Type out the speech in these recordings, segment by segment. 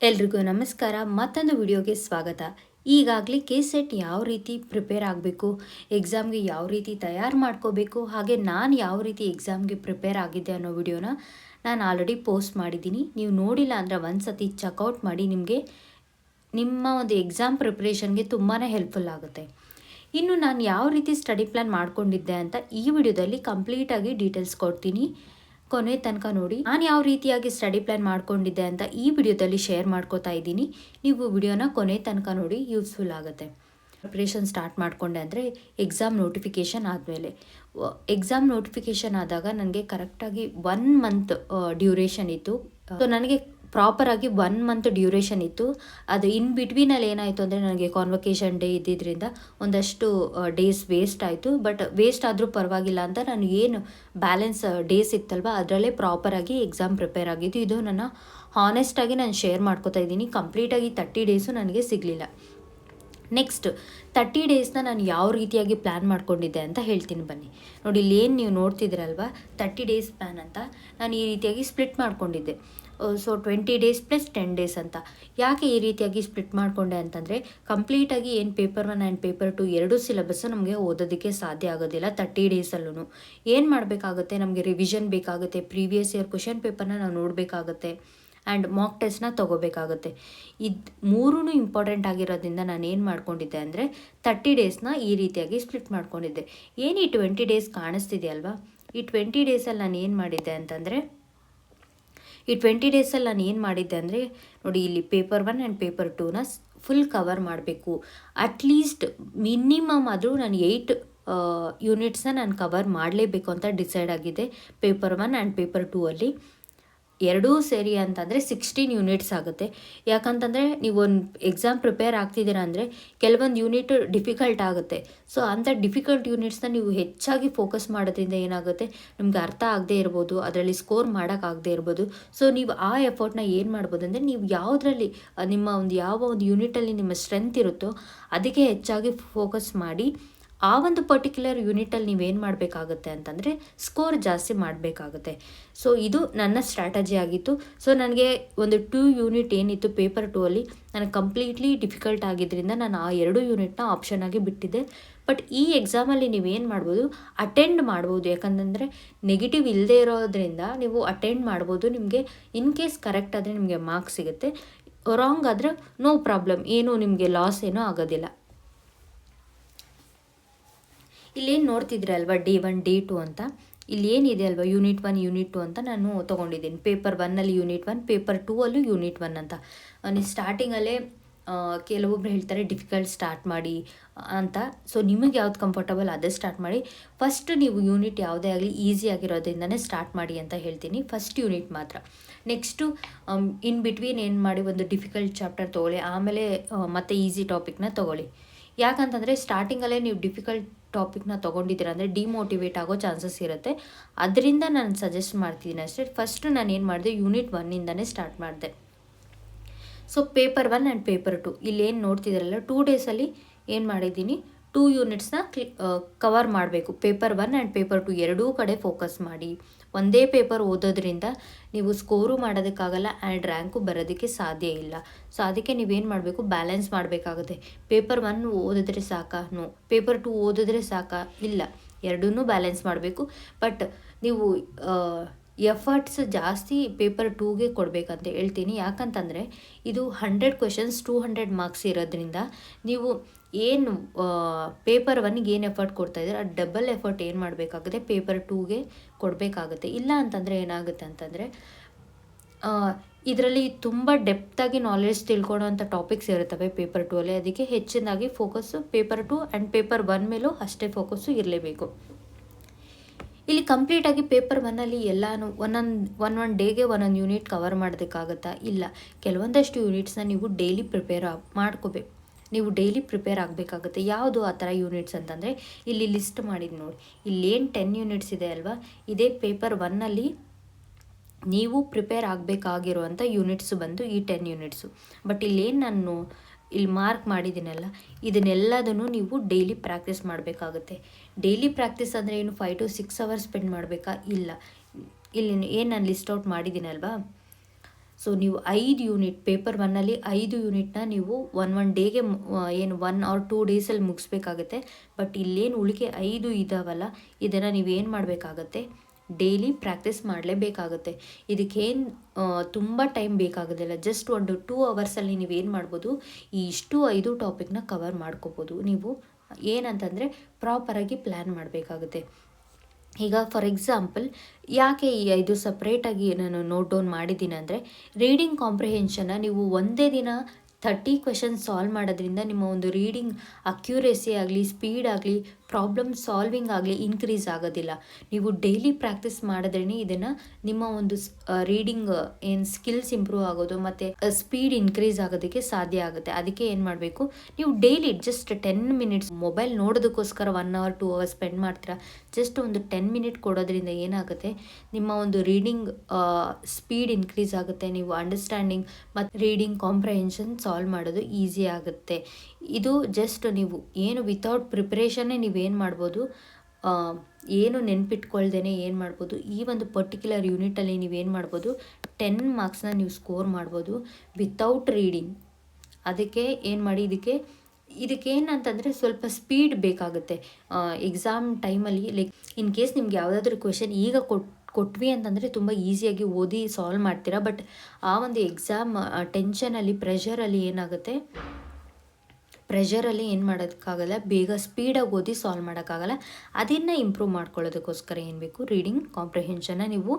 ಎಲ್ರಿಗೂ ನಮಸ್ಕಾರ. ಮತ್ತೊಂದು ವಿಡಿಯೋಗೆ ಸ್ವಾಗತ. ಈಗಾಗಲೇ ಕೆಸೆಟ್ ಯಾವ ರೀತಿ ಪ್ರಿಪೇರ್ ಆಗಬೇಕು, ಎಕ್ಸಾಮ್ಗೆ ಯಾವ ರೀತಿ ತಯಾರು ಮಾಡ್ಕೋಬೇಕು, ಹಾಗೆ ನಾನು ಯಾವ ರೀತಿ ಎಕ್ಸಾಮ್ಗೆ ಪ್ರಿಪೇರ್ ಆಗಿದ್ದೆ ಅನ್ನೋ ವಿಡಿಯೋನ ನಾನು ಆಲ್ರೆಡಿ ಪೋಸ್ಟ್ ಮಾಡಿದ್ದೀನಿ. ನೀವು ನೋಡಿಲ್ಲ ಅಂದರೆ ಒಂದು ಸತಿ ಚೆಕ್ಔಟ್ ಮಾಡಿ. ನಿಮ್ಮ ಒಂದು ಎಕ್ಸಾಮ್ ಪ್ರಿಪ್ರೇಷನ್ಗೆ ತುಂಬಾ ಹೆಲ್ಪ್ಫುಲ್ ಆಗುತ್ತೆ. ಇನ್ನು ನಾನು ಯಾವ ರೀತಿ ಸ್ಟಡಿ ಪ್ಲ್ಯಾನ್ ಮಾಡ್ಕೊಂಡಿದ್ದೆ ಅಂತ ಈ ವಿಡಿಯೋದಲ್ಲಿ ಕಂಪ್ಲೀಟಾಗಿ ಡೀಟೇಲ್ಸ್ ಕೊಡ್ತೀನಿ. ಕೊನೆ ತನಕ ನೋಡಿ. ನಾನು ಯಾವ ರೀತಿಯಾಗಿ ಸ್ಟಡಿ ಪ್ಲ್ಯಾನ್ ಮಾಡ್ಕೊಂಡಿದ್ದೆ ಅಂತ ಈ ವಿಡಿಯೋದಲ್ಲಿ ಶೇರ್ ಮಾಡ್ಕೋತಾ ಇದ್ದೀನಿ. ನೀವು ವಿಡಿಯೋನ ಕೊನೆ ತನಕ ನೋಡಿ, ಯೂಸ್ಫುಲ್ ಆಗುತ್ತೆ. ಪ್ರಿಪ್ರೇಷನ್ ಸ್ಟಾರ್ಟ್ ಮಾಡಿಕೊಂಡೆ ಅಂದರೆ ಎಕ್ಸಾಮ್ ನೋಟಿಫಿಕೇಷನ್ ಆದಮೇಲೆ. ಎಕ್ಸಾಮ್ ನೋಟಿಫಿಕೇಷನ್ ಆದಾಗ ನನಗೆ ಕರೆಕ್ಟಾಗಿ 1 ಮಂತ್ ಡ್ಯೂರೇಷನ್ ಇತ್ತು. ಸೊ ನನಗೆ ಪ್ರಾಪರಾಗಿ 1 ಮಂತ್ ಡ್ಯೂರೇಷನ್ ಇತ್ತು. ಅದು ಇನ್ ಬಿಟ್ವೀನಲ್ಲಿ ಏನಾಯಿತು ಅಂದರೆ ನನಗೆ ಕಾನ್ವೊಕೇಷನ್ ಡೇ ಇದ್ದಿದ್ದರಿಂದ ಒಂದಷ್ಟು ಡೇಸ್ ವೇಸ್ಟ್ ಆಯಿತು. ಬಟ್ ವೇಸ್ಟ್ ಆದರೂ ಪರವಾಗಿಲ್ಲ ಅಂತ ನಾನು ಏನು ಬ್ಯಾಲೆನ್ಸ್ ಡೇಸ್ ಇತ್ತಲ್ವ ಅದರಲ್ಲೇ ಪ್ರಾಪರಾಗಿ ಎಕ್ಸಾಮ್ ಪ್ರಿಪೇರ್ ಆಗಿದ್ದು. ಇದು ನನ್ನ ಹಾನೆಸ್ಟಾಗಿ ನಾನು ಶೇರ್ ಮಾಡ್ಕೋತಾ ಇದ್ದೀನಿ. ಕಂಪ್ಲೀಟಾಗಿ 30 ಡೇಸು ನನಗೆ ಸಿಗಲಿಲ್ಲ. ನೆಕ್ಸ್ಟ್ 30 ಡೇಸ್ನ ನಾನು ಯಾವ ರೀತಿಯಾಗಿ ಪ್ಲ್ಯಾನ್ ಮಾಡ್ಕೊಂಡಿದ್ದೆ ಅಂತ ಹೇಳ್ತೀನಿ ಬನ್ನಿ. ನೋಡಿ, ಇಲ್ಲೇನು ನೀವು ನೋಡ್ತಿದ್ದೀರಲ್ವ 30 ಡೇಸ್ ಪ್ಲ್ಯಾನ್ ಅಂತ, ನಾನು ಈ ರೀತಿಯಾಗಿ ಸ್ಪ್ಲಿಟ್ ಮಾಡ್ಕೊಂಡಿದ್ದೆ. ಸೊ 20 ಡೇಸ್ ಪ್ಲಸ್ 10 ಡೇಸ್ ಅಂತ. ಯಾಕೆ ಈ ರೀತಿಯಾಗಿ ಸ್ಪ್ಲಿಟ್ ಮಾಡಿಕೊಂಡೆ ಅಂತಂದರೆ, ಕಂಪ್ಲೀಟಾಗಿ ಏನು ಪೇಪರ್ 1 ಆ್ಯಂಡ್ ಪೇಪರ್ 2 ಎರಡೂ ಸಿಲೆಬಸ್ಸು ನಮಗೆ ಓದೋದಕ್ಕೆ ಸಾಧ್ಯ ಆಗೋದಿಲ್ಲ 30 ಡೇಸಲ್ಲೂ. ಏನು ಮಾಡಬೇಕಾಗುತ್ತೆ, ನಮಗೆ ರಿವಿಷನ್ ಬೇಕಾಗುತ್ತೆ, ಪ್ರೀವಿಯಸ್ ಇಯರ್ ಕ್ವಶನ್ ಪೇಪರ್ನ ನಾವು ನೋಡಬೇಕಾಗುತ್ತೆ ಆ್ಯಂಡ್ ಮಾಕ್ ಟೆಸ್ಟ್ನ ತೊಗೋಬೇಕಾಗುತ್ತೆ. ಇದು ಮೂರೂ ಇಂಪಾರ್ಟೆಂಟ್ ಆಗಿರೋದ್ರಿಂದ ನಾನು ಏನು ಮಾಡ್ಕೊಂಡಿದ್ದೆ ಅಂದರೆ 30 ಡೇಸ್ನ ಈ ರೀತಿಯಾಗಿ ಸ್ಪ್ಲಿಟ್ ಮಾಡ್ಕೊಂಡಿದ್ದೆ. ಏನು ಈ 20 ಡೇಸ್ ಕಾಣಿಸ್ತಿದೆಯಲ್ವಾ, ಈ 20 ಡೇಸಲ್ಲಿ ನಾನು ಏನು ಮಾಡಿದ್ದೆ ಅಂತಂದರೆ, ನೋಡಿ ಇಲ್ಲಿ ಪೇಪರ್ 1 ಆ್ಯಂಡ್ ಪೇಪರ್ 2ನ ಫುಲ್ ಕವರ್ ಮಾಡಬೇಕು. ಅಟ್ಲೀಸ್ಟ್ ಮಿನಿಮಮ್ ಆದರೂ ನಾನು 8 ಯೂನಿಟ್ಸ್ನ ನಾನು ಕವರ್ ಮಾಡಲೇಬೇಕು ಅಂತ ಡಿಸೈಡ್ ಆಗಿದೆ. ಪೇಪರ್ 1 ಆ್ಯಂಡ್ ಪೇಪರ್ 2 ಅಲ್ಲಿ ಎರಡೂ ಸೇರಿ ಅಂತಂದರೆ 16 ಯೂನಿಟ್ಸ್ ಆಗುತ್ತೆ. ಯಾಕಂತಂದರೆ ನೀವು ಒಂದು ಎಕ್ಸಾಮ್ ಪ್ರಿಪೇರ್ ಆಗ್ತಿದ್ದೀರಾ ಅಂದರೆ ಕೆಲವೊಂದು ಯೂನಿಟ್ ಡಿಫಿಕಲ್ಟ್ ಆಗುತ್ತೆ. ಸೊ ಅಂಥ ಡಿಫಿಕಲ್ಟ್ ಯೂನಿಟ್ಸ್ನ ನೀವು ಹೆಚ್ಚಾಗಿ ಫೋಕಸ್ ಮಾಡೋದ್ರಿಂದ ಏನಾಗುತ್ತೆ, ನಿಮ್ಗೆ ಅರ್ಥ ಆಗದೆ ಇರ್ಬೋದು, ಅದರಲ್ಲಿ ಸ್ಕೋರ್ ಮಾಡೋಕ್ಕಾಗದೇ ಇರ್ಬೋದು. ಸೊ ನೀವು ಆ ಎಫರ್ಟ್ನ ಏನು ಮಾಡ್ಬೋದು ಅಂದರೆ, ನೀವು ಯಾವುದರಲ್ಲಿ ಯಾವ ಒಂದು ಯೂನಿಟಲ್ಲಿ ನಿಮ್ಮ ಸ್ಟ್ರೆಂತ್ ಇರುತ್ತೋ ಅದಕ್ಕೆ ಹೆಚ್ಚಾಗಿ ಫೋಕಸ್ ಮಾಡಿ ಆ ಒಂದು ಪರ್ಟಿಕ್ಯುಲರ್ ಯೂನಿಟಲ್ಲಿ ನೀವೇನು ಮಾಡಬೇಕಾಗುತ್ತೆ ಅಂತಂದರೆ ಸ್ಕೋರ್ ಜಾಸ್ತಿ ಮಾಡಬೇಕಾಗುತ್ತೆ. ಸೊ ಇದು ನನ್ನ ಸ್ಟ್ರಾಟಜಿ ಆಗಿತ್ತು. ಸೊ ನನಗೆ ಒಂದು 2 ಯೂನಿಟ್ ಏನಿತ್ತು ಪೇಪರ್ 2 ಅಲ್ಲಿ ನನಗೆ ಕಂಪ್ಲೀಟ್ಲಿ ಡಿಫಿಕಲ್ಟ್ ಆಗಿದ್ದರಿಂದ ನಾನು ಆ 2 ಯೂನಿಟ್ನ ಆಪ್ಷನ್ ಆಗಿ ಬಿಟ್ಟಿದ್ದೆ. ಬಟ್ ಈ ಎಕ್ಸಾಮಲ್ಲಿ ನೀವೇನು ಮಾಡ್ಬೋದು, ಅಟೆಂಡ್ ಮಾಡ್ಬೋದು. ಯಾಕಂತಂದರೆ ನೆಗೆಟಿವ್ ಇಲ್ಲದೆ ಇರೋದ್ರಿಂದ ನೀವು ಅಟೆಂಡ್ ಮಾಡ್ಬೋದು. ನಿಮಗೆ ಇನ್ ಕೇಸ್ ಕರೆಕ್ಟ್ ಆದರೆ ನಿಮಗೆ ಮಾರ್ಕ್ಸ್ ಸಿಗುತ್ತೆ, ರಾಂಗ್ ಆದರೆ ನೋ ಪ್ರಾಬ್ಲಮ್, ಏನೂ ನಿಮಗೆ ಲಾಸ್ ಏನೂ ಆಗೋದಿಲ್ಲ. ಇಲ್ಲೇನು ನೋಡ್ತಿದ್ರಲ್ವ ಡೇ 1 ಡೇ 2 ಅಂತ, ಇಲ್ಲಿ ಏನಿದೆ ಅಲ್ವಾ ಯೂನಿಟ್ 1 ಯೂನಿಟ್ 2 ಅಂತ ನಾನು ತೊಗೊಂಡಿದ್ದೀನಿ. ಪೇಪರ್ 1ಅಲ್ಲಿ ಯೂನಿಟ್ 1, ಪೇಪರ್ 2 ಅಲ್ಲೂ ಯೂನಿಟ್ 1 ಅಂತ. ನೀವು ಸ್ಟಾರ್ಟಿಂಗಲ್ಲೇ ಕೆಲವೊಬ್ರು ಹೇಳ್ತಾರೆ ಡಿಫಿಕಲ್ಟ್ ಸ್ಟಾರ್ಟ್ ಮಾಡಿ ಅಂತ. ಸೊ ನಿಮಗೆ ಯಾವ್ದು ಕಂಫರ್ಟಬಲ್ ಅದೇ ಸ್ಟಾರ್ಟ್ ಮಾಡಿ. ಫಸ್ಟ್ ನೀವು ಯೂನಿಟ್ ಯಾವುದೇ ಆಗಲಿ ಈಸಿ ಆಗಿರೋದ್ರಿಂದನೇ ಸ್ಟಾರ್ಟ್ ಮಾಡಿ ಅಂತ ಹೇಳ್ತೀನಿ, ಫಸ್ಟ್ ಯೂನಿಟ್ ಮಾತ್ರ. ನೆಕ್ಸ್ಟು ಇನ್ ಬಿಟ್ವೀನ್ ಏನು ಮಾಡಿ ಒಂದು ಡಿಫಿಕಲ್ಟ್ ಚಾಪ್ಟರ್ ತೊಗೊಳ್ಳಿ, ಆಮೇಲೆ ಮತ್ತೆ ಈಸಿ ಟಾಪಿಕ್ನ ತೊಗೊಳ್ಳಿ. ಯಾಕಂತಂದರೆ ಸ್ಟಾರ್ಟಿಂಗಲ್ಲೇ ನೀವು ಡಿಫಿಕಲ್ಟ್ ಟಾಪಿಕ್ನ ತೊಗೊಂಡಿದ್ದೀರ ಅಂದರೆ ಡಿಮೋಟಿವೇಟ್ ಆಗೋ ಚಾನ್ಸಸ್ ಇರುತ್ತೆ. ಅದರಿಂದ ನಾನು ಸಜೆಸ್ಟ್ ಮಾಡ್ತಿದ್ದೀನಿ ಅಷ್ಟೇ. ಫಸ್ಟು ನಾನು ಏನು ಮಾಡಿದೆ, ಯೂನಿಟ್ 1ಇಂದನೇ ಸ್ಟಾರ್ಟ್ ಮಾಡಿದೆ. ಸೊ ಪೇಪರ್ 1 ಆ್ಯಂಡ್ ಪೇಪರ್ 2 ಇಲ್ಲೇನು ನೋಡ್ತಿದ್ದೀರಲ್ಲ 2 ಡೇಸಲ್ಲಿ ಏನು ಮಾಡಿದ್ದೀನಿ, 2 ಯೂನಿಟ್ಸ್ನ ಕವರ್ ಮಾಡಬೇಕು. ಪೇಪರ್ 1 ಆ್ಯಂಡ್ ಪೇಪರ್ 2 ಎರಡೂ ಕಡೆ ಫೋಕಸ್ ಮಾಡಿ. ಒಂದೇ ಪೇಪರ್ ಓದೋದ್ರಿಂದ ನೀವು ಸ್ಕೋರು ಮಾಡೋದಕ್ಕಾಗಲ್ಲ ಆ್ಯಂಡ್ ರ್ಯಾಂಕು ಬರೋದಕ್ಕೆ ಸಾಧ್ಯ ಇಲ್ಲ. ಸೊ ಅದಕ್ಕೆ ನೀವೇನು ಮಾಡಬೇಕು, ಬ್ಯಾಲೆನ್ಸ್ ಮಾಡಬೇಕಾಗುತ್ತೆ. ಪೇಪರ್ 1 ಓದಿದ್ರೆ ಸಾಕಾ? ನೋ. ಪೇಪರ್ 2 ಓದಿದ್ರೆ ಸಾಕಾ? ಇಲ್ಲ. ಎರಡನ್ನೂ ಬ್ಯಾಲೆನ್ಸ್ ಮಾಡಬೇಕು. ಬಟ್ ನೀವು ಎಫರ್ಟ್ಸ್ ಜಾಸ್ತಿ ಪೇಪರ್ 2ಗೆ ಕೊಡಬೇಕಂತ ಹೇಳ್ತೀನಿ. ಯಾಕಂತಂದರೆ ಇದು 100 ಕ್ವೆಶನ್ಸ್ 200 ಮಾರ್ಕ್ಸ್ ಇರೋದ್ರಿಂದ ನೀವು ಏನು ಪೇಪರ್ 1ಗೆ ಏನು ಎಫರ್ಟ್ ಕೊಡ್ತಾಯಿದ್ರೆ ಅದು ಡಬಲ್ ಎಫರ್ಟ್ ಏನು ಮಾಡಬೇಕಾಗುತ್ತೆ, ಪೇಪರ್ 2ಗೆ ಕೊಡಬೇಕಾಗುತ್ತೆ. ಇಲ್ಲ ಅಂತಂದರೆ ಏನಾಗುತ್ತೆ ಅಂತಂದರೆ ಇದರಲ್ಲಿ ತುಂಬ ಡೆಪ್ತಾಗಿ ನಾಲೆಡ್ಜ್ ತಿಳ್ಕೊಳ್ಳೋವಂಥ ಟಾಪಿಕ್ಸ್ ಇರುತ್ತವೆ ಪೇಪರ್ 2 ಅಲ್ಲಿ. ಅದಕ್ಕೆ ಹೆಚ್ಚಿನಾಗಿ ಫೋಕಸ್ಸು ಪೇಪರ್ 2 ಆ್ಯಂಡ್ ಪೇಪರ್ 1 ಮೇಲೂ ಅಷ್ಟೇ ಫೋಕಸ್ಸು ಇರಲೇಬೇಕು. ಇಲ್ಲಿ ಕಂಪ್ಲೀಟಾಗಿ ಪೇಪರ್ 1ಅಲ್ಲಿ ಎಲ್ಲನೂ ಒಂದೊಂದು ಡೇಗೆ ಒಂದೊಂದು ಯೂನಿಟ್ ಕವರ್ ಮಾಡೋದಕ್ಕಾಗುತ್ತಾ? ಇಲ್ಲ. ಕೆಲವೊಂದಷ್ಟು ಯೂನಿಟ್ಸ್ನ ನೀವು ಡೈಲಿ ಮಾಡ್ಕೋಬೇಕು. ನೀವು ಡೈಲಿ ಪ್ರಿಪೇರ್ ಆಗಬೇಕಾಗುತ್ತೆ. ಯಾವುದು ಆ ಥರ ಯೂನಿಟ್ಸ್ ಅಂತಂದರೆ, ಇಲ್ಲಿ ಲಿಸ್ಟ್ ಮಾಡಿದ್ದು ನೋಡಿ, ಇಲ್ಲೇನು 10 ಯೂನಿಟ್ಸ್ ಇದೆ ಅಲ್ವಾ, ಇದೇ ಪೇಪರ್ 1ಅಲ್ಲಿ ನೀವು ಪ್ರಿಪೇರ್ ಆಗಬೇಕಾಗಿರುವಂಥ ಯೂನಿಟ್ಸು ಬಂದು ಈ 10 ಯೂನಿಟ್ಸು. ಬಟ್ ಇಲ್ಲಿ ಮಾರ್ಕ್ ಮಾಡಿದ್ದೀನಲ್ಲ, ಇದನ್ನೆಲ್ಲದನ್ನು ನೀವು ಡೈಲಿ ಪ್ರಾಕ್ಟೀಸ್ ಮಾಡಬೇಕಾಗುತ್ತೆ. ಡೈಲಿ ಪ್ರಾಕ್ಟೀಸ್ ಅಂದರೆ ಏನು 5 to 6 ಅವರ್ಸ್ ಸ್ಪೆಂಡ್ ಮಾಡಬೇಕಾ? ಇಲ್ಲ. ಇಲ್ಲಿ ಏನು ನಾನು ಲಿಸ್ಟ್ ಔಟ್ ಮಾಡಿದ್ದೀನಲ್ವಾ, ಸೊ ನೀವು 5 ಯೂನಿಟ್ ಪೇಪರ್ 1ಅಲ್ಲಿ 5 ಯೂನಿಟ್ನ ನೀವು ಒನ್ ಡೇಗೆ ಏನು 1 ಆರ್ 2 ಡೇಸಲ್ಲಿ ಮುಗಿಸ್ಬೇಕಾಗತ್ತೆ. ಬಟ್ ಇಲ್ಲೇನು ಉಳಿಕೆ 5 ಇದಾವಲ್ಲ, ಇದನ್ನು ನೀವೇನು ಮಾಡಬೇಕಾಗತ್ತೆ, ಡೈಲಿ ಪ್ರಾಕ್ಟೀಸ್ ಮಾಡಲೇಬೇಕಾಗತ್ತೆ. ಇದಕ್ಕೇನು ತುಂಬ ಟೈಮ್ ಬೇಕಾಗೋದಿಲ್ಲ. ಜಸ್ಟ್ ಒಂದು 2 ಅವರ್ಸಲ್ಲಿ ನೀವೇನು ಮಾಡ್ಬೋದು, ಈ ಇಷ್ಟು 5 ಟಾಪಿಕ್ನ ಕವರ್ ಮಾಡ್ಕೋಬೋದು. ನೀವು ಏನಂತಂದರೆ ಪ್ರಾಪರಾಗಿ ಪ್ಲ್ಯಾನ್ ಮಾಡಬೇಕಾಗುತ್ತೆ. ಈಗ ಫಾರ್ ಎಕ್ಸಾಂಪಲ್ ಯಾಕೆ ಈ 5 ಸಪ್ರೇಟಾಗಿ ನಾನು ನೋಟ್ ಡೌನ್ ಮಾಡಿದ್ದೀನಿ ಅಂದರೆ, ರೀಡಿಂಗ್ ಕಾಂಪ್ರಿಹೆನ್ಷನ್ನ ನೀವು ಒಂದೇ ದಿನ 30 ಕ್ವೆಶನ್ಸ್ ಸಾಲ್ವ್ ಮಾಡೋದ್ರಿಂದ ನಿಮ್ಮ ಒಂದು ರೀಡಿಂಗ್ ಅಕ್ಯುರೇಸಿ ಆಗಲಿ, ಸ್ಪೀಡ್ ಆಗಲಿ, ಪ್ರಾಬ್ಲಮ್ ಸಾಲ್ವಿಂಗ್ ಆಗಲಿ ಇನ್ಕ್ರೀಸ್ ಆಗೋದಿಲ್ಲ. ನೀವು ಡೈಲಿ ಪ್ರಾಕ್ಟೀಸ್ ಮಾಡಿದ್ರೇ ಇದನ್ನು ನಿಮ್ಮ ಒಂದು ರೀಡಿಂಗ್ ಏನು ಸ್ಕಿಲ್ಸ್ ಇಂಪ್ರೂವ್ ಆಗೋದು ಮತ್ತು ಸ್ಪೀಡ್ ಇನ್ಕ್ರೀಸ್ ಆಗೋದಕ್ಕೆ ಸಾಧ್ಯ ಆಗುತ್ತೆ. ಅದಕ್ಕೆ ಏನು ಮಾಡಬೇಕು, ನೀವು ಡೈಲಿ ಜಸ್ಟ್ 10 ಮಿನಿಟ್ಸ್ ಮೊಬೈಲ್ ನೋಡೋದಕ್ಕೋಸ್ಕರ 1 ಅವರ್ 2 ಅವರ್ಸ್ ಸ್ಪೆಂಡ್ ಮಾಡ್ತೀರಾ. ಜಸ್ಟ್ ಒಂದು 10 ಮಿನಿಟ್ ಕೊಡೋದ್ರಿಂದ ಏನಾಗುತ್ತೆ, ನಿಮ್ಮ ಒಂದು ರೀಡಿಂಗ್ ಸ್ಪೀಡ್ ಇನ್ಕ್ರೀಸ್ ಆಗುತ್ತೆ. ನೀವು ಅಂಡರ್ಸ್ಟ್ಯಾಂಡಿಂಗ್ ಮತ್ತು ರೀಡಿಂಗ್ ಕಾಂಪ್ರಿಹೆನ್ಷನ್ ಸಾಲ್ವ್ ಮಾಡೋದು ಈಸಿ ಆಗುತ್ತೆ. ಇದು ಜಸ್ಟ್ ನೀವು ಏನು ವಿತೌಟ್ ಪ್ರಿಪ್ರೇಷನ್ನೇ ನೀವೇನು ಮಾಡ್ಬೋದು, ಏನು ನೆನ್ಪಿಟ್ಕೊಳ್ದೇ ಏನು ಮಾಡ್ಬೋದು, ಈ ಒಂದು ಪರ್ಟಿಕ್ಯುಲರ್ ಯೂನಿಟಲ್ಲಿ ನೀವೇನು ಮಾಡ್ಬೋದು, 10 ಮಾರ್ಕ್ಸ್ನ ನೀವು ಸ್ಕೋರ್ ಮಾಡ್ಬೋದು ವಿತೌಟ್ ರೀಡಿಂಗ್. ಅದಕ್ಕೆ ಏನು ಮಾಡಿ, ಇದಕ್ಕೇನಂತಂದರೆ ಸ್ವಲ್ಪ ಸ್ಪೀಡ್ ಬೇಕಾಗುತ್ತೆ ಎಕ್ಸಾಮ್ ಟೈಮಲ್ಲಿ. ಲೈಕ್ ಇನ್ ಕೇಸ್ ನಿಮ್ಗೆ ಯಾವುದಾದ್ರೂ ಕ್ವೆಶನ್ ಈಗ ಕೊಟ್ವಿ ಅಂತಂದರೆ ತುಂಬ ಈಸಿಯಾಗಿ ಓದಿ ಸಾಲ್ವ್ ಮಾಡ್ತೀರಾ. ಬಟ್ ಆ ಒಂದು ಎಕ್ಸಾಮ್ ಟೆನ್ಷನಲ್ಲಿ, ಪ್ರೆಷರಲ್ಲಿ ಏನು ಮಾಡೋದಕ್ಕಾಗಲ್ಲ, ಬೇಗ ಸ್ಪೀಡಾಗಿ ಓದಿ ಸಾಲ್ವ್ ಮಾಡೋಕ್ಕಾಗಲ್ಲ. ಅದನ್ನು ಇಂಪ್ರೂವ್ ಮಾಡ್ಕೊಳ್ಳೋದಕ್ಕೋಸ್ಕರ ಏನು ಬೇಕು, ರೀಡಿಂಗ್ ಕಾಂಪ್ರಿಹೆನ್ಷನ್ನ ನೀವು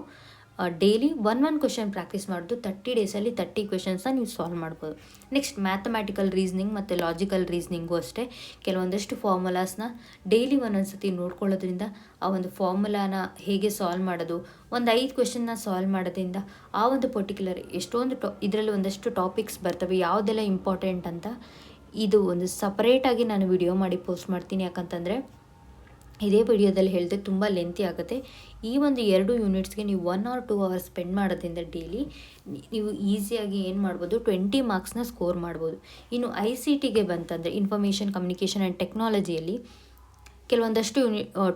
ಡೈಲಿ ಒನ್ ಕ್ವೆಶನ್ ಪ್ರಾಕ್ಟೀಸ್ ಮಾಡೋದು. 30 ಡೇಸಲ್ಲಿ 30 ಕ್ವೆಶನ್ಸ್ನ ನೀವು ಸಾಲ್ವ್ ಮಾಡ್ಬೋದು. ನೆಕ್ಸ್ಟ್ ಮ್ಯಾಥಮೆಟಿಕಲ್ ರೀಸ್ನಿಂಗ್ ಮತ್ತು ಲಾಜಿಕಲ್ ರೀಸ್ನಿಂಗು ಅಷ್ಟೇ. ಕೆಲವೊಂದಷ್ಟು ಫಾರ್ಮುಲಾಸ್ನ ಡೈಲಿ ಒಂದೊಂದ್ಸತಿ ನೋಡ್ಕೊಳ್ಳೋದ್ರಿಂದ ಆ ಒಂದು ಫಾರ್ಮುಲಾನ ಹೇಗೆ ಸಾಲ್ವ್ ಮಾಡೋದು, ಒಂದು 5 ಕ್ವೆಶನ್ನ ಸಾಲ್ವ್ ಮಾಡೋದ್ರಿಂದ ಆ ಒಂದು ಪರ್ಟಿಕ್ಯುಲರ್ ಎಷ್ಟೊಂದು ಇದರಲ್ಲಿ ಒಂದಷ್ಟು ಟಾಪಿಕ್ಸ್ ಬರ್ತವೆ, ಯಾವುದೆಲ್ಲ ಇಂಪಾರ್ಟೆಂಟ್ ಅಂತ ಇದು ಒಂದು ಸಪ್ರೇಟಾಗಿ ನಾನು ವಿಡಿಯೋ ಮಾಡಿ ಪೋಸ್ಟ್ ಮಾಡ್ತೀನಿ. ಯಾಕಂತಂದರೆ ಇದೇ ವಿಡಿಯೋದಲ್ಲಿ ಹೇಳಿದೆ ತುಂಬ ಲೆಂತಿ ಆಗುತ್ತೆ. ಈ ಒಂದು 2 ಯೂನಿಟ್ಸ್ಗೆ ನೀವು 1 ಆರ್ 2 ಅವರ್ಸ್ ಸ್ಪೆಂಡ್ ಮಾಡೋದ್ರಿಂದ ಡೈಲಿ ನೀವು ಈಸಿಯಾಗಿ ಏನು ಮಾಡ್ಬೋದು, 20 ಮಾರ್ಕ್ಸ್ನ ಸ್ಕೋರ್ ಮಾಡ್ಬೋದು. ಇನ್ನು ICTಗೆ ಬಂತಂದರೆ, ಇನ್ಫಾರ್ಮೇಷನ್ ಕಮ್ಯುನಿಕೇಷನ್ ಆ್ಯಂಡ್ ಟೆಕ್ನಾಲಜಿಯಲ್ಲಿ ಕೆಲವೊಂದಷ್ಟು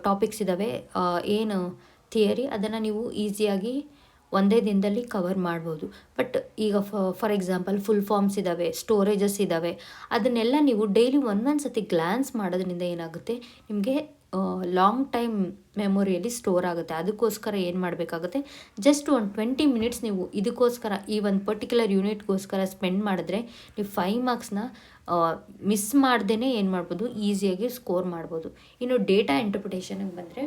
ಟಾಪಿಕ್ಸ್ ಇದ್ದಾವೆ, ಏನು ಥಿಯರಿ, ಅದನ್ನು ನೀವು ಈಸಿಯಾಗಿ ಒಂದೇ ದಿನದಲ್ಲಿ ಕವರ್ ಮಾಡ್ಬೋದು. ಬಟ್ ಈಗ ಫಾರ್ ಎಕ್ಸಾಂಪಲ್ ಫುಲ್ ಫಾರ್ಮ್ಸ್ ಇದ್ದಾವೆ, ಸ್ಟೋರೇಜಸ್ ಇದ್ದಾವೆ, ಅದನ್ನೆಲ್ಲ ನೀವು ಡೈಲಿ ಒಂದೊಂದು ಸತಿ ಗ್ಲಾನ್ಸ್ ಮಾಡೋದ್ರಿಂದ ಏನಾಗುತ್ತೆ, ನಿಮಗೆ ಲಾಂಗ್ ಟೈಮ್ ಮೆಮೊರಿಯಲ್ಲಿ ಸ್ಟೋರ್ ಆಗುತ್ತೆ. ಅದಕ್ಕೋಸ್ಕರ ಏನು ಮಾಡಬೇಕಾಗುತ್ತೆ, ಜಸ್ಟ್ ಒಂದು 20 ಮಿನಿಟ್ಸ್ ನೀವು ಇದಕ್ಕೋಸ್ಕರ ಈ ಒಂದು ಪರ್ಟಿಕ್ಯುಲರ್ ಯೂನಿಟ್ಗೋಸ್ಕರ ಸ್ಪೆಂಡ್ ಮಾಡಿದ್ರೆ ನೀವು 5 ಮಾರ್ಕ್ಸ್ನ ಮಿಸ್ ಮಾಡ್ದೇ ಏನು ಮಾಡ್ಬೋದು, ಈಸಿಯಾಗಿ ಸ್ಕೋರ್ ಮಾಡ್ಬೋದು. ಇನ್ನು ಡೇಟಾ ಇಂಟರ್ಪ್ರಿಟೇಷನ್ಗೆ ಬಂದರೆ,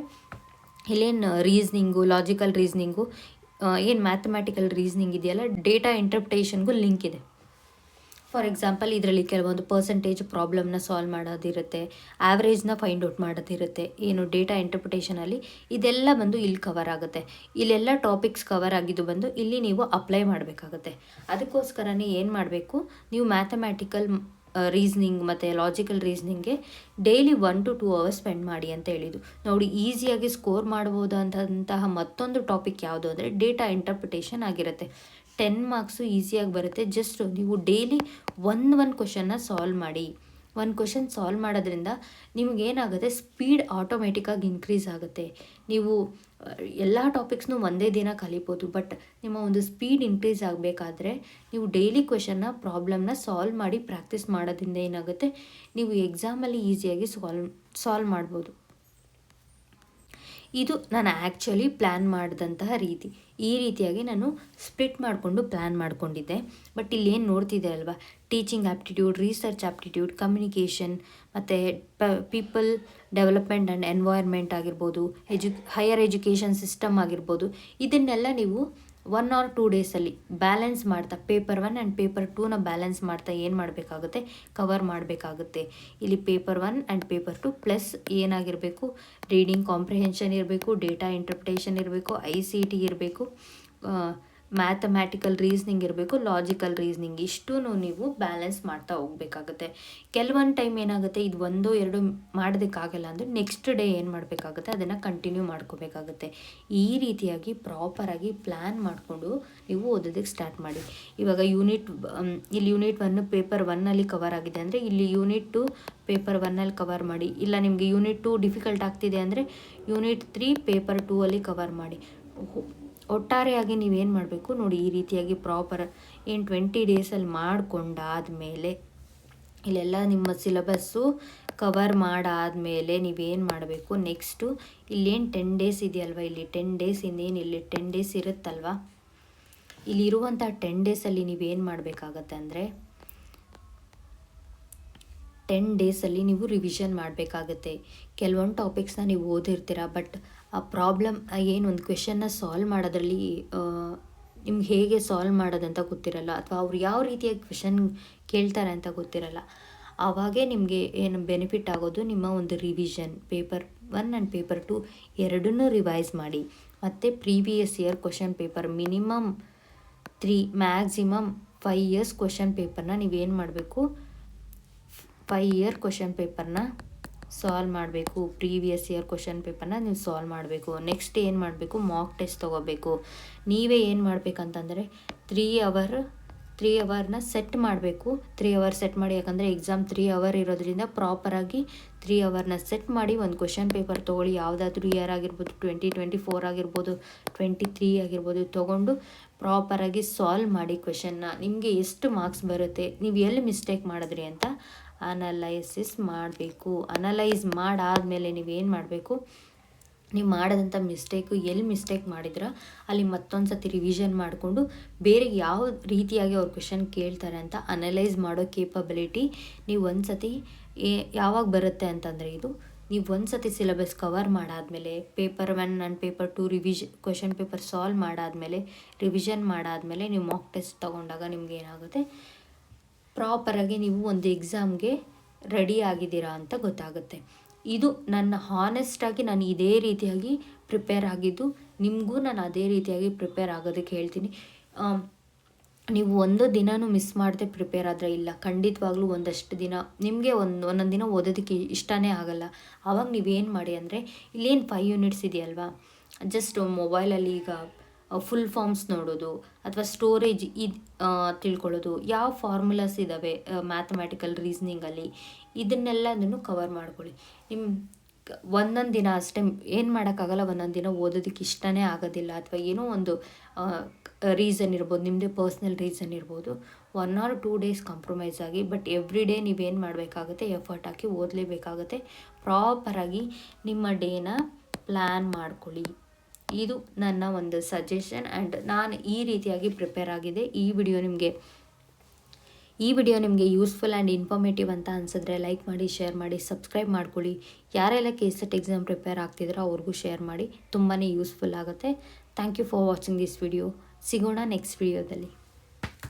ಇಲ್ಲೇನು ರೀಸ್ನಿಂಗು, ಲಾಜಿಕಲ್ ರೀಸ್ನಿಂಗು, ಏನು ಮ್ಯಾಥಮೆಟಿಕಲ್ ರೀಸ್ನಿಂಗ್ ಇದೆಯಲ್ಲ, ಡೇಟಾ ಇಂಟರ್ಪ್ರಿಟೇಷನ್ಗೂ ಲಿಂಕ್ ಇದೆ. ಫಾರ್ ಎಕ್ಸಾಂಪಲ್ ಇದರಲ್ಲಿ ಕೆಲವೊಂದು ಪರ್ಸೆಂಟೇಜ್ ಪ್ರಾಬ್ಲಮ್ನ ಸಾಲ್ವ್ ಮಾಡೋದಿರುತ್ತೆ, ಆ್ಯಾವ್ರೇಜ್ನ ಫೈಂಡ್ ಔಟ್ ಮಾಡೋದಿರುತ್ತೆ. ಏನು ಡೇಟಾ ಇಂಟರ್ಪ್ರಿಟೇಷನಲ್ಲಿ ಇದೆಲ್ಲ ಬಂದು ಇಲ್ಲಿ ಕವರ್ ಆಗುತ್ತೆ. ಇಲ್ಲೆಲ್ಲ ಟಾಪಿಕ್ಸ್ ಕವರ್ ಆಗಿದ್ದು ಬಂದು ಇಲ್ಲಿ ನೀವು ಅಪ್ಲೈ ಮಾಡಬೇಕಾಗುತ್ತೆ. ಅದಕ್ಕೋಸ್ಕರನೇ ಏನು ಮಾಡಬೇಕು, ನೀವು ಮ್ಯಾಥಮೆಟಿಕಲ್ ರೀಸ್ನಿಂಗ್ ಮತ್ತು ಲಾಜಿಕಲ್ ರೀಸ್ನಿಂಗ್ಗೆ ಡೈಲಿ 1 to 2 ಅವರ್ಸ್ ಸ್ಪೆಂಡ್ ಮಾಡಿ ಅಂತ ಹೇಳಿದ್ದು. ನೋಡಿ, ಈಸಿಯಾಗಿ ಸ್ಕೋರ್ ಮಾಡ್ಬೋದಂತಹ ಮತ್ತೊಂದು ಟಾಪಿಕ್ ಯಾವುದು ಅಂದರೆ ಡೇಟಾ ಇಂಟರ್ಪ್ರಿಟೇಷನ್ ಆಗಿರುತ್ತೆ. 10 ಮಾರ್ಕ್ಸು ಈಸಿಯಾಗಿ ಬರುತ್ತೆ. ಜಸ್ಟ್ ನೀವು ಡೈಲಿ ಒಂದು ಕ್ವೆಶನ್ನ ಸಾಲ್ವ್ ಮಾಡಿ. ಒಂದು ಕ್ವೆಶನ್ ಸಾಲ್ವ್ ಮಾಡೋದ್ರಿಂದ ನಿಮಗೇನಾಗುತ್ತೆ, ಸ್ಪೀಡ್ ಆಟೋಮೆಟಿಕ್ಕಾಗಿ ಇನ್ಕ್ರೀಸ್ ಆಗುತ್ತೆ. ನೀವು ಎಲ್ಲ ಟಾಪಿಕ್ಸ್ನೂ ಒಂದೇ ದಿನ ಕಲಿಬೋದು. ಬಟ್ ನಿಮ್ಮ ಒಂದು ಸ್ಪೀಡ್ ಇನ್ಕ್ರೀಸ್ ಆಗಬೇಕಾದ್ರೆ ನೀವು ಡೈಲಿ ಕ್ವೆಶನ್ನ ಪ್ರಾಬ್ಲಮ್ನ ಸಾಲ್ವ್ ಮಾಡಿ ಪ್ರಾಕ್ಟೀಸ್ ಮಾಡೋದ್ರಿಂದ ಏನಾಗುತ್ತೆ, ನೀವು ಎಕ್ಸಾಮಲ್ಲಿ ಈಸಿಯಾಗಿ ಸಾಲ್ವ್ ಮಾಡ್ಬೋದು. ಇದು ನಾನು ಆ್ಯಕ್ಚುಲಿ ಪ್ಲ್ಯಾನ್ ಮಾಡಿದಂತಹ ರೀತಿ. ಈ ರೀತಿಯಾಗಿ ನಾನು ಸ್ಪ್ಲಿಟ್ ಮಾಡಿಕೊಂಡು ಪ್ಲ್ಯಾನ್ ಮಾಡ್ಕೊಂಡಿದ್ದೆ. ಬಟ್ ಇಲ್ಲಿ ಏನು ನೋಡ್ತಿದ್ದೆ ಅಲ್ವಾ, teaching aptitude, research aptitude, communication ಮತ್ತು ಪೀಪಲ್ ಡೆವಲಪ್ಮೆಂಟ್ ಆ್ಯಂಡ್ ಎನ್ವೈರ್ಮೆಂಟ್ ಆಗಿರ್ಬೋದು, ಹೈಯರ್ ಎಜುಕೇಷನ್ ಸಿಸ್ಟಮ್ ಆಗಿರ್ಬೋದು, ಇದನ್ನೆಲ್ಲ ನೀವು 1 or 2 ಡೇಸಲ್ಲಿ ಬ್ಯಾಲೆನ್ಸ್ ಮಾಡ್ತಾ ಪೇಪರ್ 1 ಆ್ಯಂಡ್ ಪೇಪರ್ 2ನ ಬ್ಯಾಲೆನ್ಸ್ ಮಾಡ್ತಾ ಏನು ಮಾಡಬೇಕಾಗುತ್ತೆ, ಕವರ್ ಮಾಡಬೇಕಾಗುತ್ತೆ. ಇಲ್ಲಿ ಪೇಪರ್ 1 ಆ್ಯಂಡ್ ಪೇಪರ್ 2 ಪ್ಲಸ್ ಏನಾಗಿರಬೇಕು, ರೀಡಿಂಗ್ ಕಾಂಪ್ರಿಹೆನ್ಷನ್ ಇರಬೇಕು, ಡೇಟಾ ಇಂಟರ್ಪ್ರಿಟೇಷನ್ ಇರಬೇಕು, ICT ಇರಬೇಕು, ಮ್ಯಾಥಮ್ಯಾಟಿಕಲ್ ರೀಸ್ನಿಂಗ್ ಇರಬೇಕು, ಲಾಜಿಕಲ್ ರೀಸ್ನಿಂಗ್, ಇಷ್ಟೂ ನೀವು ಬ್ಯಾಲೆನ್ಸ್ ಮಾಡ್ತಾ ಹೋಗಬೇಕಾಗುತ್ತೆ. ಕೆಲವೊಂದು ಟೈಮ್ ಏನಾಗುತ್ತೆ, ಇದು 1-2 ಮಾಡೋದಕ್ಕಾಗಲ್ಲ ಅಂದರೆ ನೆಕ್ಸ್ಟ್ ಡೇ ಏನು ಮಾಡಬೇಕಾಗುತ್ತೆ, ಅದನ್ನು ಕಂಟಿನ್ಯೂ ಮಾಡ್ಕೋಬೇಕಾಗುತ್ತೆ. ಈ ರೀತಿಯಾಗಿ ಪ್ರಾಪರಾಗಿ ಪ್ಲ್ಯಾನ್ ಮಾಡಿಕೊಂಡು ನೀವು ಓದೋದಕ್ಕೆ ಸ್ಟಾರ್ಟ್ ಮಾಡಿ. ಇವಾಗ ಇಲ್ಲಿ ಯೂನಿಟ್ 1 ಪೇಪರ್ 1ನಲ್ಲಿ ಕವರ್ ಆಗಿದೆ ಅಂದರೆ ಇಲ್ಲಿ ಯೂನಿಟ್ 2 ಪೇಪರ್ 1ನಲ್ಲಿ ಕವರ್ ಮಾಡಿ. ಇಲ್ಲ ನಿಮಗೆ ಯೂನಿಟ್ 2 ಡಿಫಿಕಲ್ಟ್ ಆಗ್ತಿದೆ ಅಂದರೆ ಯೂನಿಟ್ 3 ಪೇಪರ್ 2ಅಲ್ಲಿ ಕವರ್ ಮಾಡಿ. ಒಟ್ಟಾರೆಯಾಗಿ ನೀವೇನು ಮಾಡಬೇಕು ನೋಡಿ, ಈ ರೀತಿಯಾಗಿ ಪ್ರಾಪರ್ 20 ಡೇಸಲ್ಲಿ ಮಾಡಿಕೊಂಡಾದಮೇಲೆ ಇಲ್ಲೆಲ್ಲ ನಿಮ್ಮ ಸಿಲೆಬಸ್ಸು ಕವರ್ ಮಾಡಾದಮೇಲೆ ನೀವೇನು ಮಾಡಬೇಕು, ನೆಕ್ಸ್ಟು ಇಲ್ಲೇನು 10 ಡೇಸ್ ಇದೆಯಲ್ವ, ಇಲ್ಲಿ 10 ಡೇಸ್ ಇನ್ನೇನು ಇಲ್ಲಿ 10 ಡೇಸ್ ಇರುತ್ತಲ್ವ, ಇಲ್ಲಿರುವಂಥ 10 ಡೇಸಲ್ಲಿ ನೀವೇನು ಮಾಡಬೇಕಾಗತ್ತೆ ಅಂದರೆ 10 ಡೇಸಲ್ಲಿ ನೀವು ರಿವಿಷನ್ ಮಾಡಬೇಕಾಗತ್ತೆ. ಕೆಲವೊಂದು ಟಾಪಿಕ್ಸ್ನ ನೀವು ಓದಿರ್ತೀರ, ಬಟ್ ಆ ಪ್ರಾಬ್ಲಮ್ ಏನೊಂದು ಕ್ವೆಶನ್ನ ಸಾಲ್ವ್ ಮಾಡೋದ್ರಲ್ಲಿ ನಿಮ್ಗೆ ಹೇಗೆ ಸಾಲ್ವ್ ಮಾಡೋದಂತ ಗೊತ್ತಿರಲ್ಲ, ಅಥವಾ ಅವ್ರು ಯಾವ ರೀತಿಯಾಗಿ ಕ್ವೆಶನ್ ಕೇಳ್ತಾರೆ ಅಂತ ಗೊತ್ತಿರಲ್ಲ. ಆವಾಗೇ ನಿಮಗೆ ಏನು ಬೆನಿಫಿಟ್ ಆಗೋದು, ನಿಮ್ಮ ಒಂದು ರಿವಿಷನ್ ಪೇಪರ್ 1 ಆ್ಯಂಡ್ ಪೇಪರ್ 2 ಎರಡನ್ನೂ ರಿವೈಸ್ ಮಾಡಿ. ಮತ್ತು previous year question paper minimum 3 maximum 5 years question ಪೇಪರ್ನ ನೀವೇನು ಮಾಡಬೇಕು, 5 ಇಯರ್ ಕ್ವೆಶನ್ ಪೇಪರ್ನ ಸಾಲ್ವ್ ಮಾಡಬೇಕು. ಪ್ರೀವಿಯಸ್ ಇಯರ್ ಕ್ವೆಶನ್ ಪೇಪರ್ನ ನೀವು ಸಾಲ್ವ್ ಮಾಡಬೇಕು. ನೆಕ್ಸ್ಟ್ ಏನು ಮಾಡಬೇಕು, ಮಾಕ್ ಟೆಸ್ಟ್ ತೊಗೋಬೇಕು. ನೀವೇ ಏನು ಮಾಡಬೇಕಂತಂದರೆ 3 ಅವರ್ನ ಸೆಟ್ ಮಾಡಬೇಕು. 3 ಅವರ್ ಸೆಟ್ ಮಾಡಿ, ಯಾಕಂದರೆ ಎಕ್ಸಾಮ್ 3 ಅವರ್ ಇರೋದ್ರಿಂದ ಪ್ರಾಪರಾಗಿ 3 ಅವರ್ನ ಸೆಟ್ ಮಾಡಿ ಒಂದು ಕ್ವೆಶನ್ ಪೇಪರ್ ತೊಗೊಳ್ಳಿ. ಯಾವುದಾದ್ರೂ ಇಯರ್ ಆಗಿರ್ಬೋದು, 2024 ಆಗಿರ್ಬೋದು, 23 ಆಗಿರ್ಬೋದು, ತೊಗೊಂಡು ಪ್ರಾಪರಾಗಿ ಸಾಲ್ವ್ ಮಾಡಿ ಕ್ವೆಶನ್ನ. ನಿಮಗೆ ಎಷ್ಟು ಮಾರ್ಕ್ಸ್ ಬರುತ್ತೆ, ನೀವು ಎಲ್ಲಿ ಮಿಸ್ಟೇಕ್ ಮಾಡಿದ್ರಿ ಅಂತ ಅನಲೈಸಿಸ್ ಮಾಡಬೇಕು. ಅನಲೈಸ್ ಮಾಡಾದಮೇಲೆ ನೀವೇನು ಮಾಡಬೇಕು, ನೀವು ಮಾಡೋದಂಥ ಮಿಸ್ಟೇಕು ಎಲ್ಲಿ ಮಿಸ್ಟೇಕ್ ಮಾಡಿದ್ರೆ ಅಲ್ಲಿ ಮತ್ತೊಂದು ಸತಿ ರಿವಿಷನ್ ಮಾಡಿಕೊಂಡು ಬೇರೆ ಯಾವ ರೀತಿಯಾಗಿ ಅವ್ರು ಕ್ವೆಶನ್ ಕೇಳ್ತಾರೆ ಅಂತ ಅನಲೈಸ್ ಮಾಡೋ ಕೇಪಬಿಲಿಟಿ ನೀವು ಒಂದು ಸತಿ ಯಾವಾಗ ಬರುತ್ತೆ ಅಂತಂದರೆ, ನೀವು ಒಂದು ಸತಿ ಸಿಲೆಬಸ್ ಕವರ್ ಮಾಡಾದಮೇಲೆ paper 1 and paper 2 question paper solve ಮಾಡಾದಮೇಲೆ ರಿವಿಷನ್ ಮಾಡಾದಮೇಲೆ ನೀವು ಮಾಕ್ ಟೆಸ್ಟ್ ತೊಗೊಂಡಾಗ ನಿಮ್ಗೆ ಏನಾಗುತ್ತೆ, ಪ್ರಾಪರಾಗಿ ನೀವು ಒಂದು ಎಕ್ಸಾಮ್ಗೆ ರೆಡಿ ಆಗಿದ್ದೀರಾ ಅಂತ ಗೊತ್ತಾಗುತ್ತೆ. ಇದು ನನ್ನ ಹಾನೆಸ್ಟಾಗಿ ನಾನು ಇದೇ ರೀತಿಯಾಗಿ ಪ್ರಿಪೇರ್ ಆಗಿದ್ದು, ನಿಮಗೂ ನಾನು ಅದೇ ರೀತಿಯಾಗಿ ಪ್ರಿಪೇರ್ ಆಗೋದಕ್ಕೆ ಹೇಳ್ತೀನಿ. ನೀವು ಒಂದು ದಿನವೂ ಮಿಸ್ ಮಾಡದೆ ಪ್ರಿಪೇರ್ ಆದರೆ ಇಲ್ಲ, ಖಂಡಿತವಾಗ್ಲೂ ಒಂದಷ್ಟು ದಿನ ನಿಮಗೆ ಒಂದೊಂದು ದಿನ ಓದೋದಕ್ಕೆ ಇಷ್ಟನೇ ಆಗಲ್ಲ. ಆವಾಗ ನೀವೇನು ಮಾಡಿ ಅಂದರೆ, ಇಲ್ಲೇನು 5 ಯೂನಿಟ್ಸ್ ಇದೆಯಲ್ವಾ, ಜಸ್ಟ್ ಮೊಬೈಲಲ್ಲಿ ಈಗ ಫುಲ್ ಫಾರ್ಮ್ಸ್ ನೋಡೋದು ಅಥವಾ ಸ್ಟೋರೇಜ್ ತಿಳ್ಕೊಳ್ಳೋದು, ಯಾವ ಫಾರ್ಮುಲಾಸ್ ಇದ್ದಾವೆ ಮ್ಯಾಥಮೆಟಿಕಲ್ ರೀಸ್ನಿಂಗಲ್ಲಿ, ಇದನ್ನೆಲ್ಲದನ್ನು ಕವರ್ ಮಾಡ್ಕೊಳ್ಳಿ. ನಿಮ್ಮ ಒಂದೊಂದು ದಿನ ಅಷ್ಟೇ ಏನು ಮಾಡೋಕ್ಕಾಗಲ್ಲ, ಒಂದೊಂದು ದಿನ ಓದೋದಕ್ಕೆ ಇಷ್ಟನೇ ಆಗೋದಿಲ್ಲ, ಅಥವಾ ಏನೋ ಒಂದು ರೀಸನ್ ಇರ್ಬೋದು, ನಿಮ್ಮದೇ ಪರ್ಸ್ನಲ್ ರೀಸನ್ ಇರ್ಬೋದು. 1 or 2 ಡೇಸ್ ಕಾಂಪ್ರಮೈಸ್ ಆಗಿ, ಬಟ್ ಎವ್ರಿ ಡೇ ನೀವೇನು ಮಾಡಬೇಕಾಗುತ್ತೆ, ಎಫರ್ಟ್ ಹಾಕಿ ಓದಲೇಬೇಕಾಗುತ್ತೆ. ಪ್ರಾಪರಾಗಿ ನಿಮ್ಮ ಡೇನ ಪ್ಲ್ಯಾನ್ ಮಾಡ್ಕೊಳ್ಳಿ. ಇದು ನನ್ನ ಒಂದು ಸಜೆಷನ್. ಆ್ಯಂಡ್ ನಾನು ಈ ರೀತಿಯಾಗಿ ಪ್ರಿಪೇರ್ ಆಗಿದೆ. ಈ ವಿಡಿಯೋ ನಿಮಗೆ ಯೂಸ್ಫುಲ್ ಆ್ಯಂಡ್ ಇನ್ಫಾರ್ಮೇಟಿವ್ ಅಂತ ಅನಿಸಿದ್ರೆ ಲೈಕ್ ಮಾಡಿ, ಶೇರ್ ಮಾಡಿ, ಸಬ್ಸ್ಕ್ರೈಬ್ ಮಾಡ್ಕೊಳ್ಳಿ. ಯಾರೆಲ್ಲ KCET ಎಕ್ಸಾಮ್ ಪ್ರಿಪೇರ್ ಆಗ್ತಿದ್ರೋ ಅವ್ರಿಗೂ ಶೇರ್ ಮಾಡಿ, ತುಂಬಾ ಯೂಸ್ಫುಲ್ ಆಗುತ್ತೆ. Thank you for watching this video. ಸಿಗೋಣ ನೆಕ್ಸ್ಟ್ ವಿಡಿಯೋದಲ್ಲಿ.